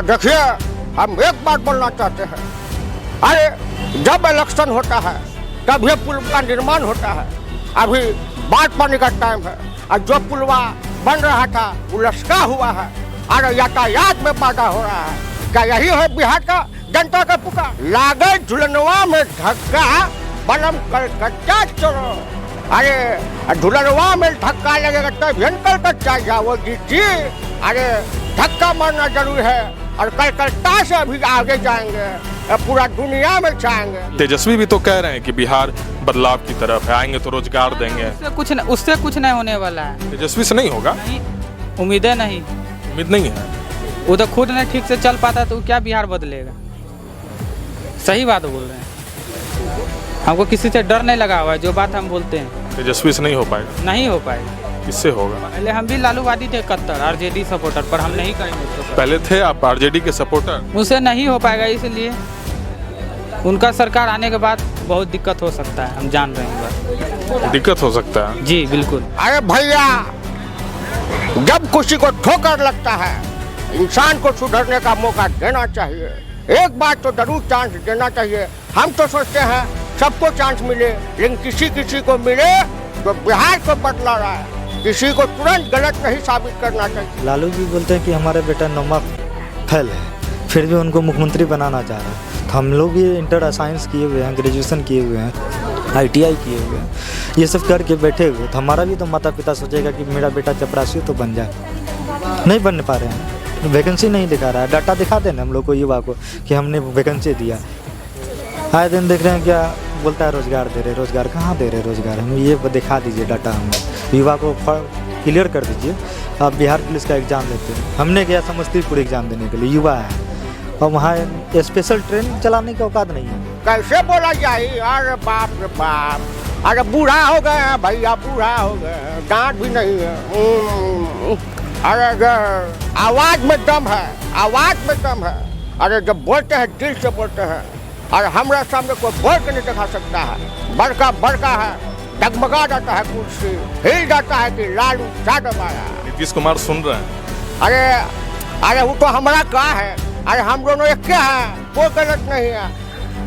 देखिए, हम एक बात बोलना चाहते हैं। अरे जब इलेक्शन होता है तब ये पुल का निर्माण होता है। अभी बाढ़ पानी का टाइम है और जो पुलवा बन रहा था वो लटका हुआ है और यातायात में बाधा हो रहा है। क्या यही है बिहार का जनता का पुकार? लागे झुलनवा में धक्का बनम कलकत्ता चलो। अरे झुलनवा में धक्का लगेगा तब कलकत्ता जाओगी जी। अरे धक्का मारना जरूरी है और कलकत्ता से अभी आगे जाएंगे, पूरा दुनिया में जाएंगे। तेजस्वी भी तो कह रहे हैं कि बिहार बदलाव की तरफ है, आएंगे तो रोजगार देंगे। उससे कुछ नहीं होने वाला है। तेजस्वी से नहीं होगा? नहीं, उम्मीदें नहीं। उम्मीद नहीं है। वो तो खुद नहीं ठीक से चल पाता तो क्या बिहार बदलेगा? सही बात बोल रहे हैं। हमको किसी से डर नहीं लगा हुआ है, जो बात हम बोलते हैं। तेजस्वी से नहीं हो पाएगा? नहीं हो पाएगा। किससे होगा? पहले हम भी लालूवादी थे, कट्टर आरजेडी सपोर्टर, पर हम नहीं करेंगे। पहले थे आप आरजेडी के सपोर्टर? उनसे नहीं हो पाएगा, इसलिए उनका सरकार आने के बाद बहुत दिक्कत हो सकता है, हम जान रहे हैं। दिक्कत हो सकता है जी बिल्कुल। अरे भैया, जब किसी को ठोकर लगता है इंसान को सुधरने का मौका देना चाहिए। एक बार तो जरूर चांस देना चाहिए। हम तो सोचते हैं सबको चांस मिले, लेकिन किसी किसी को मिले तो बिहार को बदला रहा है। किसी को तुरंत गलत नहीं साबित करना चाहिए। लालू जी बोलते हैं कि हमारे बेटा नमक फैल है, फिर भी उनको मुख्यमंत्री बनाना चाह रहा है। तो हम लोग भी इंटर साइंस किए हुए हैं, ग्रेजुएशन किए हुए हैं, ITI किए हुए हैं, ये सब करके बैठे हुए। तो हमारा भी तो माता पिता सोचेगा कि मेरा बेटा चपरासी तो बन जाए। नहीं बन पा रहे हैं, वैकेंसी नहीं दिखा रहा है। डाटा दिखा देना हम लोग को, युवा को, कि हमने वैकेंसी दिया। आए दिन देख रहे हैं क्या बोलता है रोजगार दे रहे। रोजगार कहाँ दे रहे रोजगार? हम ये दिखा दीजिए डाटा, हमें युवा को क्लियर कर दीजिए। आप बिहार पुलिस का एग्ज़ाम देते हैं, हमने गया समस्तीपुर एग्ज़ाम देने के लिए, युवा है, और वहाँ स्पेशल ट्रेन चलाने की औकात नहीं है। कैसे बोला जाए? अरे बाप रे बाप, अरे बूढ़ा हो गए हैं भैया, बूढ़ा हो गए, दांत भी नहीं है। अरे आवाज में दम है, आवाज में दम है। अरे जब बोलते हैं दिल से बोलते हैं, और हमारे सामने कोई बोल के नहीं दिखा सकता है। बड़का बड़का है, डगमगा जाता है कुर्सी, हिल जाता है कि लालू यादव आया। नीतीश कुमार सुन रहे हैं? अरे वो तो हमारा क्या है? अरे हम दोनों एक क्या है, कोई गलत नहीं है।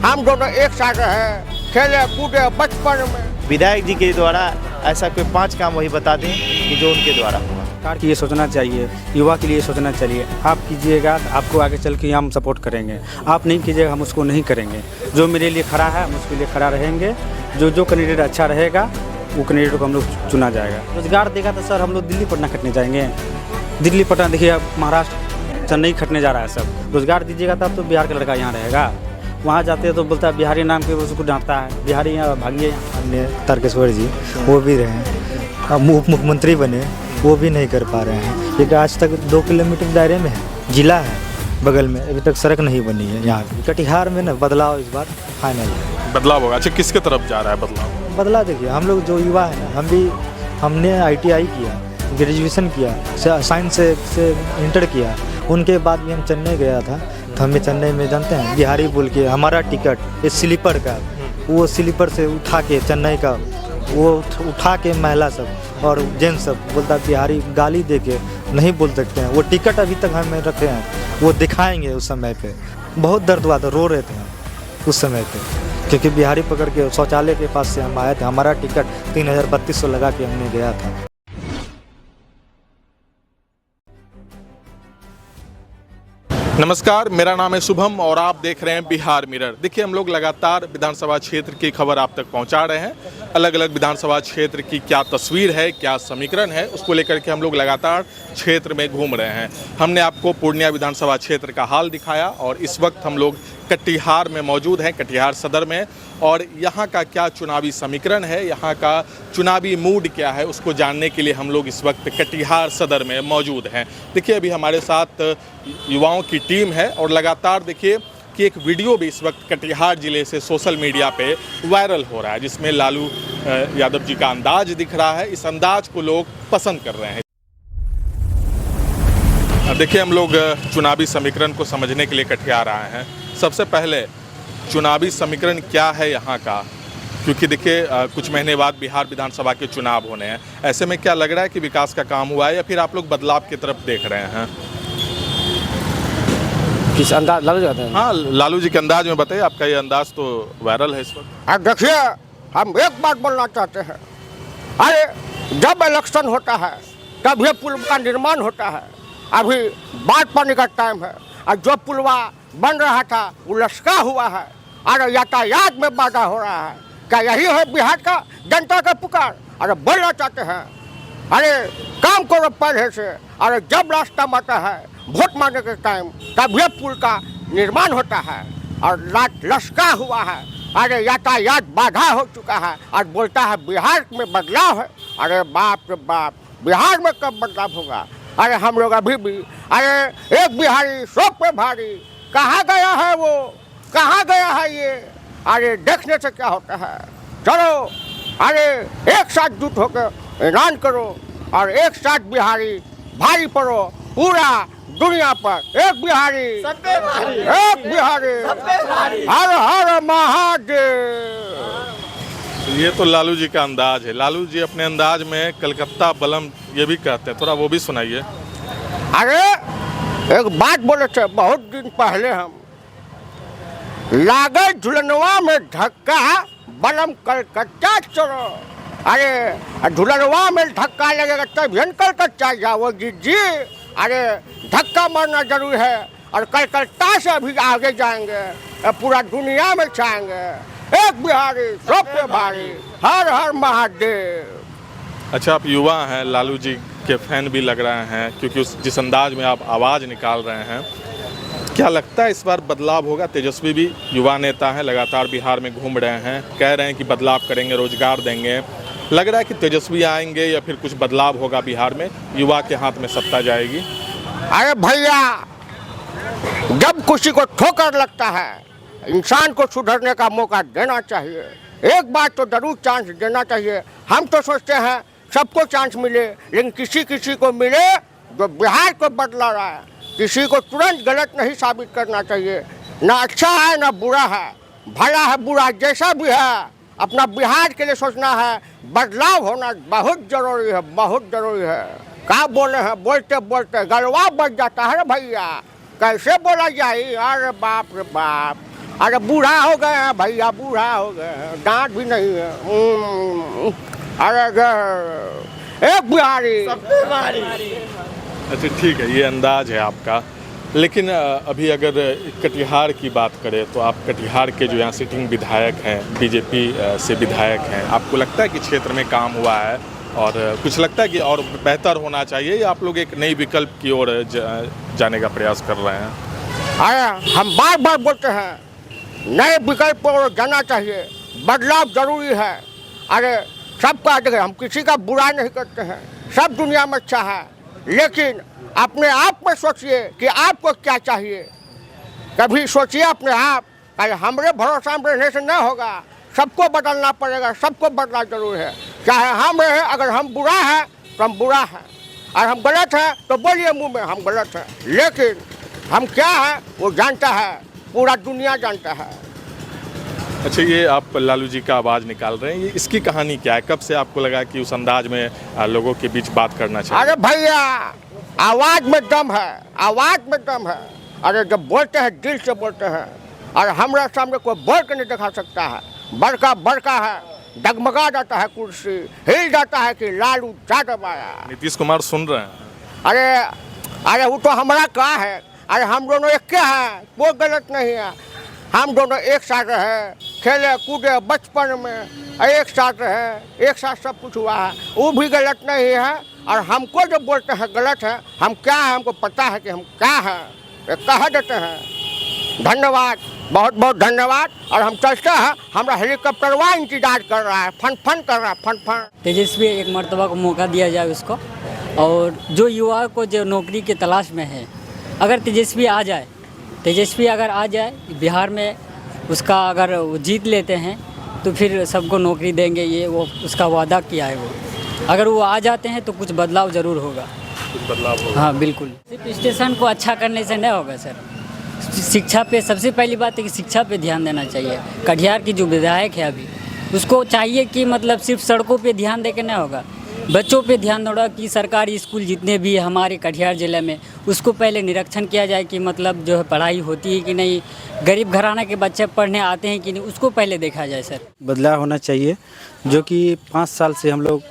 हम दोनों एक साथ रहे, खेले कूदे बचपन में। विधायक जी के द्वारा ऐसा कोई 5 काम वही बता दें कि जो उनके द्वारा हुआ। सरकार की ये सोचना चाहिए, युवा के लिए सोचना चाहिए। आप कीजिएगा तो आपको आगे चल के हम सपोर्ट करेंगे, आप नहीं कीजिएगा हम उसको नहीं करेंगे। जो मेरे लिए खड़ा है हम उसके लिए खड़ा रहेंगे। जो कैंडिडेट अच्छा रहेगा वो कैंडिडेट को हम लोग चुना जाएगा। रोजगार देगा तो सर हम लोग दिल्ली पटना खटने जाएंगे। दिल्ली पटना देखिए, महाराष्ट्र चेन्नई खटने जा रहा है सब। रोजगार दीजिएगा तब तो बिहार का लड़का यहाँ रहेगा। वहाँ जाते हैं तो बोलता है बिहारी नाम के, उसको डांटता है बिहारी, यहाँ भागिए। अन्य तारकेश्वर जी वो भी रहे, अब उप मुख्यमंत्री बने, वो भी नहीं कर पा रहे हैं। क्योंकि आज तक 2 किलोमीटर दायरे में है, जिला है बगल में, अभी तक सड़क नहीं बनी है। यहाँ कटिहार में ना बदलाव इस बार फाइनल है। बदलाव होगा? अच्छा, किसके तरफ जा रहा है बदलाव? बदला देखिए, हम लोग जो युवा है ना, हमने ITI किया, ग्रेजुएशन किया, साइंस से इंटर किया। उनके बाद भी हम चेन्नई गया था, तो हमें चेन्नई में जानते हैं बिहारी बोल के हमारा टिकट इस स्लीपर का, वो स्लीपर से उठा के चेन्नई का वो उठा के महिला सब और जेंट्स सब बोलता बिहारी, गाली दे के नहीं बोल सकते हैं। वो टिकट अभी तक हमें रखे हैं, वो दिखाएंगे। उस समय पे बहुत दर्द हुआ था, रो रहे थे उस समय पे, क्योंकि बिहारी पकड़ के शौचालय के पास से हम आए थे। हमारा टिकट 3,3200 लगा के हमने गया था। नमस्कार, मेरा नाम है शुभम और आप देख रहे हैं बिहार मिरर। देखिए, हम लोग लगातार विधानसभा क्षेत्र की खबर आप तक पहुंचा रहे हैं। अलग अलग विधानसभा क्षेत्र की क्या तस्वीर है, क्या समीकरण है, उसको लेकर के हम लोग लगातार क्षेत्र में घूम रहे हैं। हमने आपको पूर्णिया विधानसभा क्षेत्र का हाल दिखाया और इस वक्त हम लोग कटिहार में मौजूद हैं, कटिहार सदर में। और यहाँ का क्या चुनावी समीकरण है, यहाँ का चुनावी मूड क्या है, उसको जानने के लिए हम लोग इस वक्त कटिहार सदर में मौजूद हैं। देखिए, अभी हमारे साथ युवाओं की टीम है और लगातार देखिए कि एक वीडियो भी इस वक्त कटिहार ज़िले से सोशल मीडिया पे वायरल हो रहा है, जिसमें लालू यादव जी का अंदाज दिख रहा है। इस अंदाज को लोग पसंद कर रहे हैं। देखिए, हम लोग चुनावी समीकरण को समझने के लिए कटिहार आए हैं। सबसे पहले चुनावी समीकरण क्या है यहाँ का, क्योंकि देखिए कुछ महीने बाद बिहार विधानसभा के चुनाव होने हैं। ऐसे में क्या लग रहा है कि विकास का काम हुआ है या फिर आप लोग बदलाव की तरफ देख रहे हैं? किस अंदाज लग जाते हैं? हाँ, लालू जी के अंदाज में बताइए, आपका ये अंदाज तो वायरल है इस वक्त। अब देखिए, हम एक बात बोलना चाहते हैं। अरे जब इलेक्शन होता है तब ये पुल का निर्माण होता है। अभी बाढ़ पानी का टाइम है और जो पुलवा बन रहा था वो लश्का हुआ है और यातायात में बाधा हो रहा है। क्या यही है बिहार का जनता का पुकार? अरे बोलना चाहते हैं, अरे काम करो पहले से। अरे जब रास्ता आता है वोट मांगने के टाइम तब ये पुल का निर्माण होता है और लश्का हुआ है। अरे यातायात बाधा हो चुका है और बोलता है बिहार में बदलाव है। अरे बाप रे बाप, बिहार में कब बदलाव होगा? अरे हम लोग अभी भी, अरे एक बिहारी सौ पे भारी, कहाँ गया है वो, कहाँ गया है ये? अरे देखने से क्या होता है? चलो अरे एक साथ जुट होकर ऐलान करो और एक साथ बिहारी भारी पड़ो पूरा दुनिया पर। एक बिहारी, एक बिहारी, हर हर महादेव। ये तो लालू जी का अंदाज है। लालू जी अपने अंदाज में कलकत्ता बलम ये भी कहते हैं, थोड़ा वो भी सुनाइए। अरे एक बात बोले थे बहुत दिन पहले हम, लागे झुलनवा में धक्का बलम कलकत्ता चलो। अरे झुलनवा में धक्का लगेगा तभी कलकत्ता जाओगी जी। अरे धक्का मारना जरूरी है और कलकत्ता से अभी आगे जाएंगे, पूरा दुनिया में छाएंगे। एक बिहारी सब पे भारी, हर हर महादेव। अच्छा, आप युवा हैं, लालू जी के फैन भी लग रहे हैं क्योंकि जिस अंदाज में आप आवाज़ निकाल रहे हैं, क्या लगता है इस बार बदलाव होगा? तेजस्वी भी युवा नेता हैं, लगातार बिहार में घूम रहे हैं, कह रहे हैं कि बदलाव करेंगे, रोजगार देंगे। लग रहा है कि तेजस्वी आएंगे या फिर कुछ बदलाव होगा बिहार में, युवा के हाथ में सत्ता जाएगी? अरे भैया, जब किसी को ठोकर लगता है इंसान को सुधरने का मौका देना चाहिए। एक बार तो जरूर चांस देना चाहिए। हम तो सोचते हैं सबको चांस मिले, लेकिन किसी किसी को मिले जो बिहार को बदला रहा है। किसी को तुरंत गलत नहीं साबित करना चाहिए। ना अच्छा है ना बुरा है, भला है बुरा जैसा भी है, अपना बिहार के लिए सोचना है। बदलाव होना बहुत जरूरी है, बहुत जरूरी है। क्या बोले हैं, बोलते बोलते गलवा बच जाता है भैया, कैसे बोला जाए? अरे बाप रे बाप, अरे बूढ़ा हो गए हैं भैया, बूढ़ा हो गए हैं, दांत भी नहीं है। अरे एक बिहारी। अच्छा ठीक है, ये अंदाज है आपका। लेकिन अभी अगर कटिहार की बात करें तो आप कटिहार के जो यहाँ सिटिंग विधायक हैं, बीजेपी से विधायक हैं, आपको लगता है कि क्षेत्र में काम हुआ है और कुछ लगता है कि और बेहतर होना चाहिए, या आप लोग एक नई विकल्प की ओर जाने का प्रयास कर रहे हैं? अरे हम बार बार बोलते हैं नए विकल्प पर जाना चाहिए, बदलाव जरूरी है। अरे सबका देखिए, हम किसी का बुरा नहीं करते हैं, सब दुनिया में अच्छा है, लेकिन अपने आप में सोचिए कि आपको क्या चाहिए। कभी सोचिए अपने आप, हमारे भरोसा में रहने से नहीं होगा, सबको बदलना पड़ेगा, सबको बदलना जरूरी है। चाहे हम रहे, अगर हम बुरा है तो हम बुरा है, और हम गलत हैं तो बोलिए मुंह में हम गलत हैं, लेकिन हम क्या है वो जानता है, पूरा दुनिया जानता है। अच्छा, ये आप लालू जी का आवाज़ निकाल रहे हैं, ये इसकी कहानी क्या है? कब से आपको लगा कि उस अंदाज में लोगों के बीच बात करना चाहिए? अरे भैया, आवाज़ में दम है, आवाज़ में दम है। अरे जब बोलते हैं दिल से बोलते हैं, और हमारे सामने कोई बोल के नहीं दिखा सकता है। बड़का बड़का है, डगमगा जाता है कुर्सी, हिल जाता है कि लालू यादव आया। नीतीश कुमार सुन रहे हैं? अरे वो तो हमारा क्या है? अरे हम दोनों एक क्या है, कोई गलत नहीं है। हम दोनों एक साथ रहे, खेले कूदे बचपन में, एक साथ रहे, एक साथ सब कुछ हुआ है, वो भी गलत नहीं है। और हमको जो बोलते हैं गलत है, हम क्या है हमको पता है कि हम क्या हैं, कह देते हैं। धन्यवाद, बहुत बहुत धन्यवाद। और हम चलते हैं, हमारा हेलीकॉप्टरवा इंतजार कर रहा है, फन फन कर रहा है, फन फन। तेजस्वी एक मर्तबा को मौका दिया जाए उसको, और जो युवा को जो नौकरी की तलाश में है, अगर तेजस्वी आ जाए, तेजस्वी अगर आ जाए बिहार में, उसका अगर वो जीत लेते हैं तो फिर सबको नौकरी देंगे, ये वो उसका वादा किया है वो। अगर वो आ जाते हैं तो कुछ बदलाव ज़रूर होगा, कुछ बदलाव होगा। हाँ बिल्कुल। सिर्फ स्टेशन को अच्छा करने से नहीं होगा सर, शिक्षा पे सबसे पहली बात है कि शिक्षा पे ध्यान देना चाहिए। कटिहार की जो विधायक है अभी, उसको चाहिए कि मतलब सिर्फ सड़कों पे ध्यान दे के नहीं होगा, बच्चों पे ध्यान दौड़ा कि सरकारी स्कूल जितने भी हमारे कटिहार ज़िले में उसको पहले निरीक्षण किया जाए कि मतलब जो है पढ़ाई होती है कि नहीं, गरीब घराना के बच्चे पढ़ने आते हैं कि नहीं, उसको पहले देखा जाए सर। बदलाव होना चाहिए, जो कि 5 साल से हम लोग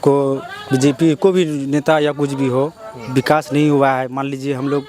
को बीजेपी को भी नेता या कुछ भी हो विकास नहीं हुआ है। मान लीजिए हम लोग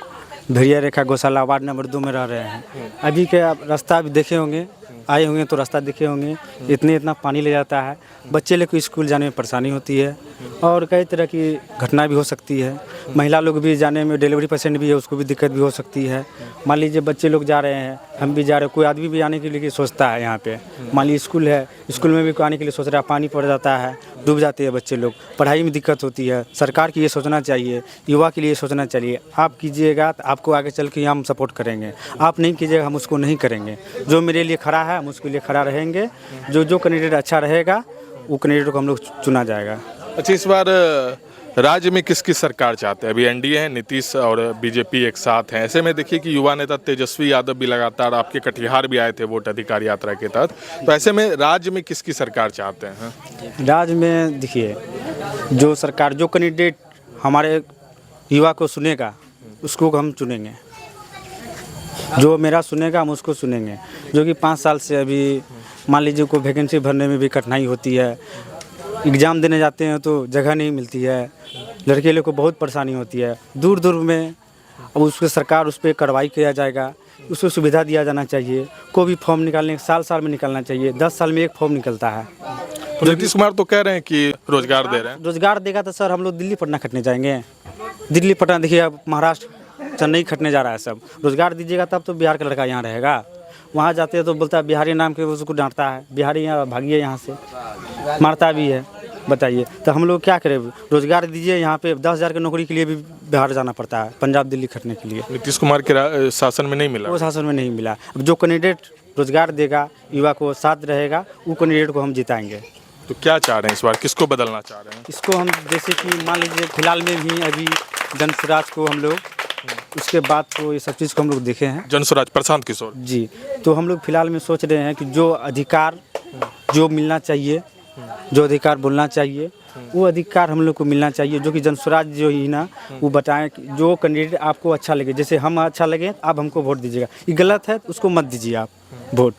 भेड़िया रेखा गौशाला वार्ड नंबर 2 में रह रहे हैं। अभी के आप रास्ता भी देखे होंगे, आए होंगे तो रास्ता देखे होंगे, इतना पानी ले जाता है, बच्चे लोग को स्कूल जाने में परेशानी होती है और कई तरह की घटना भी हो सकती है। महिला लोग भी जाने में, डिलीवरी पेशेंट भी है, उसको भी दिक्कत भी हो सकती है। मान लीजिए बच्चे लोग जा रहे हैं, हम भी जा रहे हैं, कोई आदमी भी आने के लिए सोचता है यहाँ पे। मान लीजिए स्कूल है, स्कूल में भी आने के लिए सोच रहा है, पानी पड़ जाता है, डूब जाते हैं बच्चे लोग, पढ़ाई में दिक्कत होती है। सरकार की ये सोचना चाहिए, युवा के लिए सोचना चाहिए। आप कीजिएगा तो आपको आगे चल के हम सपोर्ट करेंगे, आप नहीं कीजिएगा हम उसको नहीं करेंगे। जो मेरे लिए खड़ा है हम उसके लिए खड़ा रहेंगे। जो कैंडिडेट अच्छा रहेगा वो कैंडिडेट को हम लोग चुना जाएगा। अच्छा, इस बार राज्य में किसकी सरकार चाहते हैं? अभी एनडीए है, नीतीश और बीजेपी एक साथ हैं। ऐसे में देखिए कि युवा नेता तेजस्वी यादव भी लगातार आपके कटिहार भी आए थे वोट अधिकार यात्रा के तहत, तो ऐसे में राज्य में किसकी सरकार चाहते हैं? राज्य में देखिए, जो सरकार, जो कैंडिडेट हमारे युवा को सुनेगा उसको हम चुनेंगे। जो मेरा सुनेगा हम उसको चुनेंगे। जो कि 5 साल से अभी मान लीजिए कोई वैकेंसी भरने में भी कठिनाई होती है, एग्ज़ाम देने जाते हैं तो जगह नहीं मिलती है, लड़के लोग को बहुत परेशानी होती है दूर दूर में। अब उसको सरकार उस पर कार्रवाई किया जाएगा, उसको सुविधा दिया जाना चाहिए। कोई भी फॉर्म निकालने साल में निकालना चाहिए, 10 साल में एक फॉर्म निकलता है। तो नीतीश कुमार तो कह रहे हैं कि रोजगार दे रहे हैं। रोजगार देगा तो सर हम लोग दिल्ली पटना खटने जाएंगे। दिल्ली पटना देखिए, अब महाराष्ट्र चेन्नई खटने जा रहा है सब। रोजगार दीजिएगा तब तो बिहार का लड़का यहाँ रहेगा। वहाँ जाते हैं तो बोलता है बिहारी नाम के, उसको डांटता है, बिहारी यहाँ भागिए यहाँ से, मारता भी है। बताइए तो हम लोग क्या करें? रोजगार दीजिए। यहाँ पे 10,000 की नौकरी के लिए भी बिहार जाना पड़ता है, पंजाब दिल्ली खटने के लिए। नीतीश कुमार के शासन में नहीं मिला, वो शासन में नहीं मिला। अब जो कैंडिडेट रोजगार देगा, युवा को साथ रहेगा, वो कैंडिडेट को हम जिताएंगे। तो क्या चाह रहे हैं इस बार, किसको बदलना चाह रहे हैं? इसको हम जैसे कि मान लीजिए फिलहाल में भी अभी जनस्वराज को हम लोग, उसके बाद को ये सब चीज़ को हम लोग देखे हैं। जनस्वराज प्रशांत किशोर जी, तो हम लोग फिलहाल में सोच रहे हैं कि जो अधिकार जो मिलना चाहिए, जो अधिकार बोलना चाहिए, वो अधिकार हम लोग को मिलना चाहिए। जो कि जनस्वराज जो ही ना, वो बताएं कि जो कैंडिडेट आपको अच्छा लगे, जैसे हम अच्छा लगे आप हमको वोट दीजिएगा। ये गलत है तो उसको मत दीजिए आप वोट।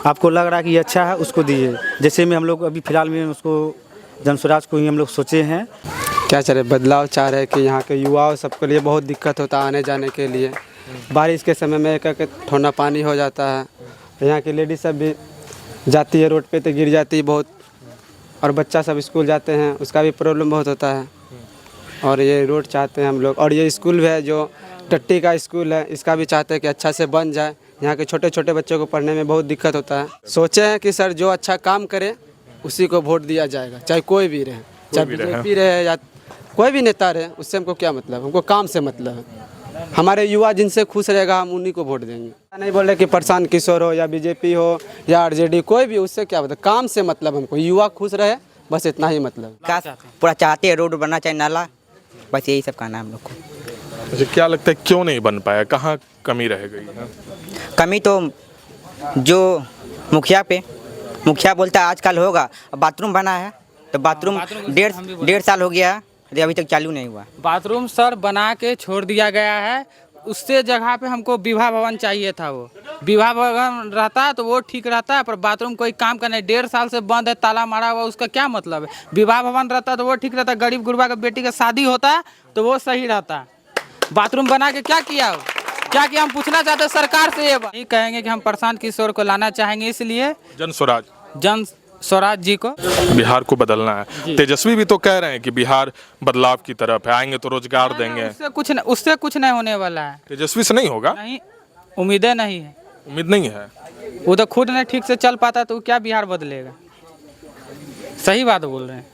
आपको लग रहा है कि ये अच्छा है उसको दीजिए। जैसे में हम लोग अभी फिलहाल में उसको जनस्वराज को ही हम लोग सोचे हैं। क्या चाह रहे, बदलाव चाह रहे हैं कि यहाँ के युवाओं सबके लिए बहुत दिक्कत होता है आने जाने के लिए। बारिश के समय में एक ठंडा पानी हो जाता है, यहाँ की लेडीज सब भी जाती है रोड पे तो गिर जाती है बहुत, और बच्चा सब स्कूल जाते हैं उसका भी प्रॉब्लम बहुत होता है। और ये रोड चाहते हैं हम लोग, और ये स्कूल भी है जो टट्टी का स्कूल है, इसका भी चाहते हैं कि अच्छा से बन जाए। यहाँ के छोटे छोटे बच्चों को पढ़ने में बहुत दिक्कत होता है। सोचे हैं कि सर जो अच्छा काम करे उसी को वोट दिया जाएगा, चाहे कोई भी रहे, चाहे बीजेपी रहे या कोई भी नेता रहे, उससे हमको क्या मतलब, हमको काम से मतलब है। हमारे युवा जिनसे खुश रहेगा हम उन्हीं को वोट देंगे। नहीं बोल रहे कि प्रशांत किशोर हो या बीजेपी हो या आरजेडी, कोई भी, उससे क्या मतलब, काम से मतलब हमको, युवा खुश रहे बस इतना ही मतलब। पूरा चाहते हैं रोड बनना चाहिए, नाला, बस यही सब कहना है हम लोग को। अच्छा, क्या लगता है क्यों नहीं बन पाया, कहाँ कमी रह गई है? कमी तो जो मुखिया बोलता है आजकल होगा। बाथरूम बना है तो बाथरूम 1.5 साल हो गया है, अभी तक चालू नहीं हुआ। बाथरूम सर बना के छोड़ दिया गया है, उससे जगह पे हमको विवाह भवन चाहिए था। वो विवाह भवन रहता तो वो ठीक रहता है, पर बाथरूम कोई काम का नहीं, 1.5 साल से बंद है, ताला मारा हुआ, उसका क्या मतलब है? विवाह भवन रहता तो वो ठीक रहता, गरीब गुरबा का बेटी का शादी होता तो वो सही रहता। बाथरूम बना के क्या किया हम पूछना चाहते हैं सरकार से। ये कहेंगे कि हम प्रशांत किशोर को लाना चाहेंगे, इसलिए जनस्वराज जी को बिहार को बदलना है। तेजस्वी भी तो कह रहे हैं कि बिहार बदलाव की तरफ है, आएंगे तो रोजगार देंगे। उससे कुछ नहीं होने वाला है। तेजस्वी से नहीं होगा? नहीं, उम्मीदें नहीं है। उम्मीद नहीं है? वो तो खुद नहीं ठीक से चल पाता तो क्या बिहार बदलेगा? सही बात बोल रहे हैं।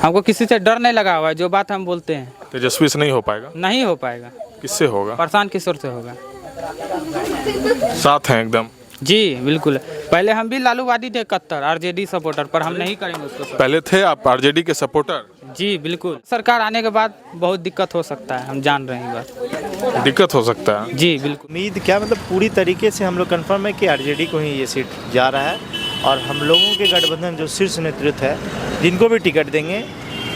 हमको किसी से डर नहीं लगा हुआ है, जो बात हम बोलते हैं। तेजस्वी से नहीं हो पाएगा? नहीं हो पाएगा। किससे होगा? प्रशांत किशोर से होगा। साथ हैं एकदम? जी बिल्कुल। पहले हम भी लालूवादी थे, कट्टर आरजेडी सपोर्टर, पर हम नहीं करेंगे उसको। पहले थे आप आरजेडी के सपोर्टर? जी बिल्कुल। सरकार आने के बाद बहुत दिक्कत हो सकता है, हम जान रहे हैं बात। दिक्कत हो सकता है? जी बिल्कुल। उम्मीद क्या, मतलब पूरी तरीके से हम लोग कंफर्म है कि आरजेडी को ही ये सीट जा रहा है। और हम लोगों के गठबंधन जो शीर्ष नेतृत्व है, जिनको भी टिकट देंगे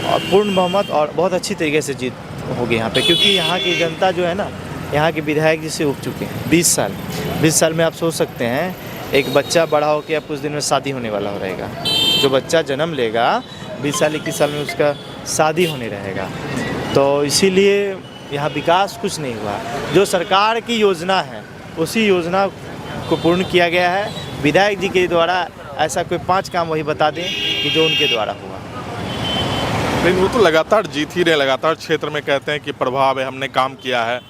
और पूर्ण बहुमत और बहुत अच्छी तरीके से जीत होगी यहाँ पे, क्योंकि यहाँ की जनता जो है ना, यहाँ के विधायक जी से उग चुके हैं 20 साल में। आप सोच सकते हैं एक बच्चा बड़ा होकर अब कुछ दिन में शादी होने वाला हो रहेगा। जो बच्चा जन्म लेगा 20 साल 21 साल में उसका शादी होने रहेगा। तो इसीलिए यहाँ विकास कुछ नहीं हुआ। जो सरकार की योजना है उसी योजना को पूर्ण किया गया है। विधायक जी के द्वारा ऐसा कोई 5 काम वही बता दें कि जो उनके द्वारा हुआ। लेकिन वो तो लगातार जीत ही रहे, लगातार क्षेत्र में कहते हैं कि प्रभाव है, हमने काम किया है।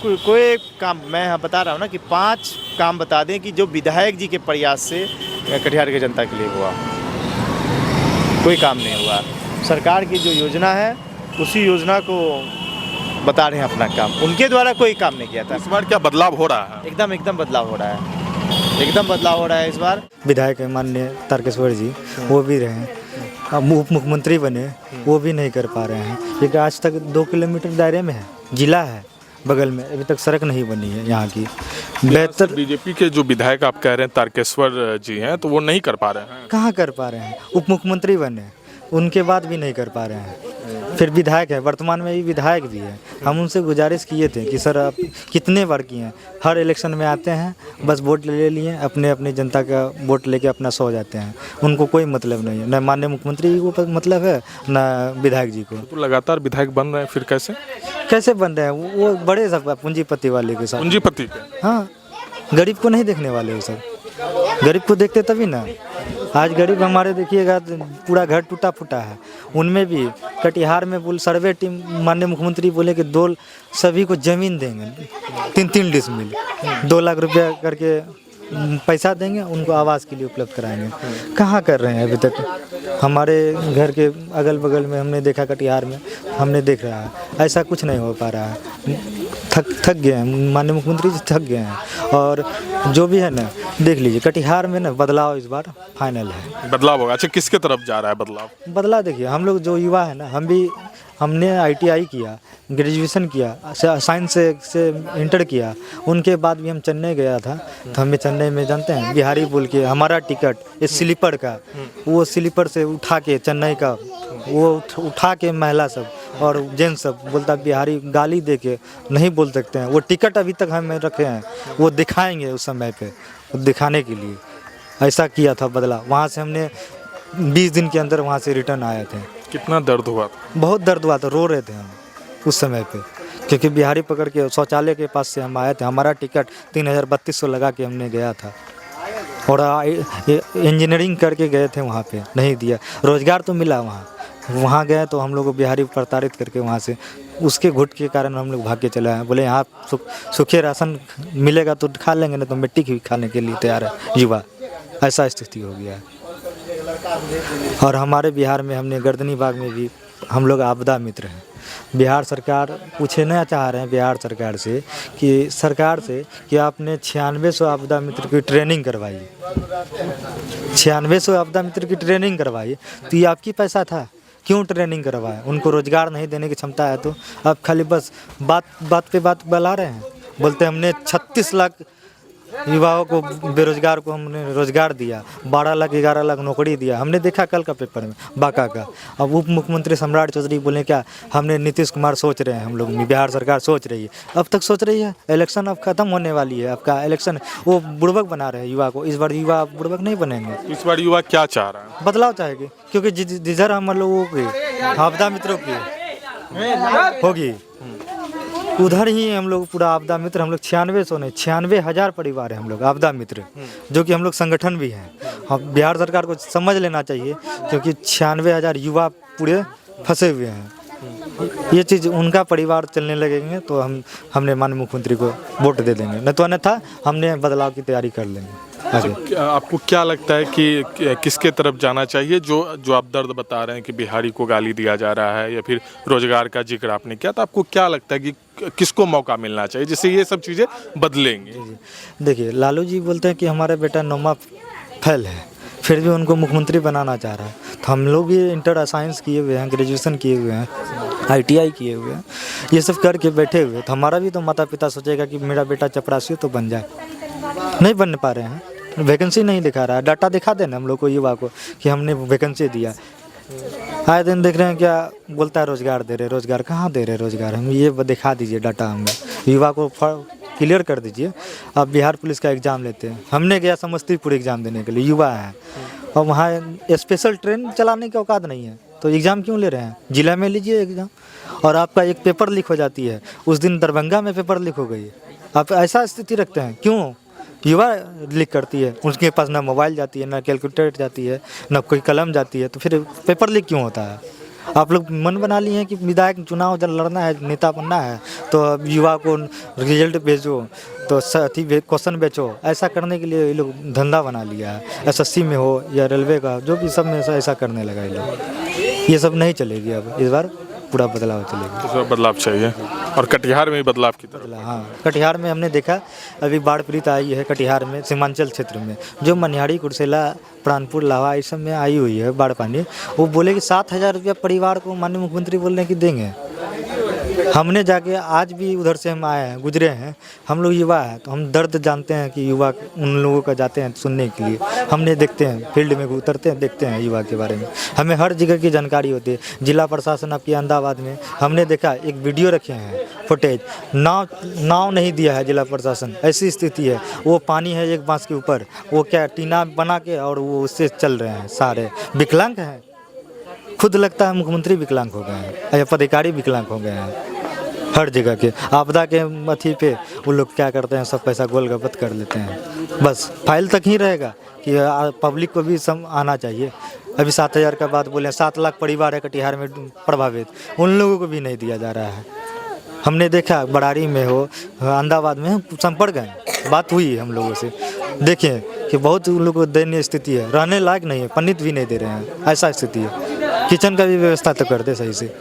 कोई काम मैं यहाँ बता रहा हूँ ना कि 5 काम बता दें कि जो विधायक जी के प्रयास से कटिहार की जनता के लिए हुआ। कोई काम नहीं हुआ। सरकार की जो योजना है उसी योजना को बता रहे हैं अपना काम। उनके द्वारा कोई काम नहीं किया था। इस बार क्या बदलाव हो रहा है? एकदम बदलाव हो रहा है। एकदम बदलाव हो रहा है इस बार। विधायक माननीय तारकेश्वर जी वो भी रहे, अब उप मुख्यमंत्री बने, वो भी नहीं कर पा रहे हैं, क्योंकि आज तक 2 किलोमीटर दायरे में है, जिला है बगल में, अभी तक सड़क नहीं बनी है यहाँ की। बेहतर बीजेपी के जो विधायक आप कह रहे हैं तारकेश्वर जी हैं, तो वो नहीं कर पा रहे हैं। कहाँ कर पा रहे हैं? उप मुख्यमंत्री बने, उनके बाद भी नहीं कर पा रहे हैं। फिर विधायक है, वर्तमान में भी विधायक भी है। हम उनसे गुजारिश किए थे कि सर आप कितने बार किए हैं, हर इलेक्शन में आते हैं, बस वोट ले लिए, अपने अपने जनता का वोट लेके अपना सो जाते हैं। उनको कोई मतलब नहीं है, न माननीय मुख्यमंत्री को मतलब है न विधायक जी को। तो लगातार विधायक बन रहे हैं, फिर कैसे बन रहे हैं? वो बड़े सब पूंजीपति वाले के साथ। पूंजीपति? हाँ, गरीब को नहीं देखने वाले वो सब। गरीब को देखते तभी ना। आज गरीब हमारे देखिएगा पूरा घर टूटा फूटा है। उनमें भी कटिहार में बोल सर्वे टीम माननीय मुख्यमंत्री बोले कि 2 सभी को ज़मीन देंगे, 3-3 डिसमिल, 2 लाख रुपया करके पैसा देंगे, उनको आवास के लिए उपलब्ध कराएंगे। कहाँ कर रहे हैं अभी तक? हमारे घर के अगल बगल में हमने देखा, कटिहार में हमने देख रहा है, ऐसा कुछ नहीं हो पा रहा है। थक गए हैं माननीय मुख्यमंत्री जी, थक गए हैं। और जो भी है ना, देख लीजिए कटिहार में ना बदलाव इस बार फाइनल है। बदलाव होगा? अच्छा, किसके तरफ जा रहा है बदलाव? देखिए हम लोग जो युवा है ना, हमने ITI किया, ग्रेजुएशन किया, साइंस से इंटर किया, उनके बाद भी हम चेन्नई गया था। तो हमें चेन्नई में जानते हैं बिहारी बोल के हमारा टिकट इस स्लीपर का, वो स्लीपर से उठा के चेन्नई का वो उठा के महिला सब और जेंट्स सब बोलता बिहारी, गाली दे के नहीं बोल सकते हैं। वो टिकट अभी तक हमें रखे हैं, वो दिखाएंगे उस समय पे, दिखाने के लिए ऐसा किया था बदलाव। वहाँ से हमने 20 दिन के अंदर वहाँ से रिटर्न आए थे। कितना दर्द हुआ? बहुत दर्द हुआ था, रो रहे थे हम उस समय पे, क्योंकि बिहारी पकड़ के शौचालय के पास से हम आए थे। हमारा टिकट 3200 लगा के हमने गया था और इंजीनियरिंग करके गए थे, वहाँ पे नहीं दिया। रोज़गार तो मिला वहाँ गए तो हम लोग को बिहारी प्रताड़ित करके वहाँ से, उसके घुट के कारण हम लोग भाग के चले आए। बोले यहाँ सूखे राशन मिलेगा तो खा लेंगे, ना तो मिट्टी की खाने के लिए तैयार है युवा। ऐसा स्थिति हो गया है। और हमारे बिहार में हमने गर्दनी बाग में भी हम लोग आपदा मित्र हैं। बिहार सरकार पूछना चाह रहे हैं बिहार सरकार से कि आपने 9600 आपदा मित्र की ट्रेनिंग करवाई, 9600 आपदा मित्र की ट्रेनिंग करवाई, तो ये आपकी पैसा था, क्यों ट्रेनिंग करवाए? उनको रोज़गार नहीं देने की क्षमता है तो आप खाली बस बात पे बात बला रहे हैं। बोलते हमने 36 लाख युवाओं को, बेरोजगार को हमने रोजगार दिया, 12 लाख 11 लाख नौकरी दिया। हमने देखा कल का पेपर में बांका का। अब उप मुख्यमंत्री सम्राट चौधरी बोले क्या हमने नीतीश कुमार सोच रहे हैं, हम लोग बिहार सरकार सोच रही है। अब तक सोच रही है, इलेक्शन अब खत्म होने वाली है, आपका इलेक्शन वो बुड़बक बना रहे हैं युवा को। इस बार युवा बुड़बक नहीं बनेंगे। इस बार युवा क्या चाह रहा है? बदलाव चाहेगी, क्योंकि जिधर हम लोगों की आपदा मित्रों की होगी उधर ही हम लोग पूरा आपदा मित्र, हम लोग 96,000 परिवार है हम लोग आपदा मित्र, जो कि हम लोग संगठन भी हैं। हम बिहार सरकार को समझ लेना चाहिए, क्योंकि 96,000 युवा पूरे फंसे हुए हैं। ये चीज़ उनका परिवार चलने लगेंगे तो हमने माननीय मुख्यमंत्री को वोट दे देंगे, नहीं तो अन्यथा हमने बदलाव की तैयारी कर लेंगे। आपको क्या लगता है कि किसके तरफ जाना चाहिए? जो आप दर्द बता रहे हैं कि बिहारी को गाली दिया जा रहा है या फिर रोजगार का जिक्र आपने किया, तो आपको क्या लगता है कि किसको मौका मिलना चाहिए जिससे ये सब चीज़ें बदलेंगी? देखिए लालू जी बोलते हैं कि हमारा बेटा 9वां फेल है, फिर भी उनको मुख्यमंत्री बनाना चाह रहा है। तो हम लोग भी इंटर साइंस किए हुए हैं, ग्रेजुएशन किए हुए हैं, ITI किए हुए हैं, ये सब करके बैठे हुए। तो हमारा भी तो माता पिता सोचेगा कि मेरा बेटा चपरासी तो बन जाए, नहीं बन पा रहे हैं। वैकेंसी नहीं दिखा रहा है। डाटा दिखा देना हम लोग को, युवा को, कि हमने वैकेंसी दिया। आए दिन देख रहे हैं क्या बोलता है रोज़गार दे रहे, रोज़गार कहाँ दे रहे रोज़गार, हम ये दिखा दीजिए डाटा हमें, युवा को क्लियर कर दीजिए। अब बिहार पुलिस का एग्ज़ाम लेते हैं, हमने गया समस्तीपुर एग्ज़ाम देने के लिए, युवा है, और वहाँ स्पेशल ट्रेन चलाने की औकात नहीं है, तो एग्ज़ाम क्यों ले रहे हैं? जिला में लीजिए एग्ज़ाम। और आपका एक पेपर लीक हो जाती है, उस दिन दरभंगा में पेपर लीक हो गई, आप ऐसा स्थिति रखते हैं क्यों? युवा लीक करती है, उनके पास ना मोबाइल जाती है, ना कैलकुलेटर जाती है, ना कोई कलम जाती है, तो फिर पेपर लीक क्यों होता है? आप लोग मन बना लिए हैं कि विधायक चुनाव जब लड़ना है, नेता बनना है, तो अब युवा को रिजल्ट भेजो, तो अथी क्वेश्चन बेचो, ऐसा करने के लिए ये लोग धंधा बना लिया है। एसएससी में हो या रेलवे का, जो भी सब में ऐसा करने लगा ये लोग। ये सब नहीं चलेगी, अब इस बार पूरा बदलाव चलेगा। तो बदलाव चाहिए, और कटिहार में भी बदलाव की तरफ। हाँ, कटिहार में हमने देखा अभी बाढ़ पीड़ित आई है कटिहार में, सीमांचल क्षेत्र में, जो मनिहारी, कुर्सेला, प्राणपुर, लावा, इस सब में आई हुई है बाढ़ पानी। वो बोले कि 7,000 रुपया परिवार को माननीय मुख्यमंत्री बोल रहे हैं कि देंगे। हमने जाके आज भी उधर से हम आए हैं, गुजरे हैं, हम लोग युवा हैं, तो हम दर्द जानते हैं कि युवा उन लोगों का जाते हैं सुनने के लिए, हमने देखते हैं, फील्ड में उतरते हैं, देखते हैं युवा के बारे में, हमें हर जगह की जानकारी होती है। जिला प्रशासन आपकी अहमदाबाद में हमने देखा, एक वीडियो रखे हैं, फुटेज, नाव नहीं दिया है जिला प्रशासन, ऐसी स्थिति है, वो पानी है एक बांस के ऊपर, वो क्या टीना बना के और वो उससे चल रहे हैं, सारे विकलांग हैं। खुद लगता है मुख्यमंत्री विकलांग हो गए हैं या पदाधिकारी विकलांग हो गए हैं। हर जगह के आपदा के अथी पे वो लोग क्या करते हैं, सब पैसा गोल गपत कर लेते हैं, बस फाइल तक ही रहेगा कि पब्लिक को भी सम आना चाहिए। अभी 7,000 का बात बोले, 7 लाख परिवार है कटिहार में प्रभावित, उन लोगों को भी नहीं दिया जा रहा है। हमने देखा बड़ारी में हो, अहमदाबाद में संपर्क गए, बात हुई हम लोगों से, देखें कि बहुत उन लोगों को दयनीय स्थिति है, रहने लायक नहीं है, पन्नित भी नहीं दे रहे हैं, ऐसा स्थिति है। किचन का भी व्यवस्था तो कर दे सही से।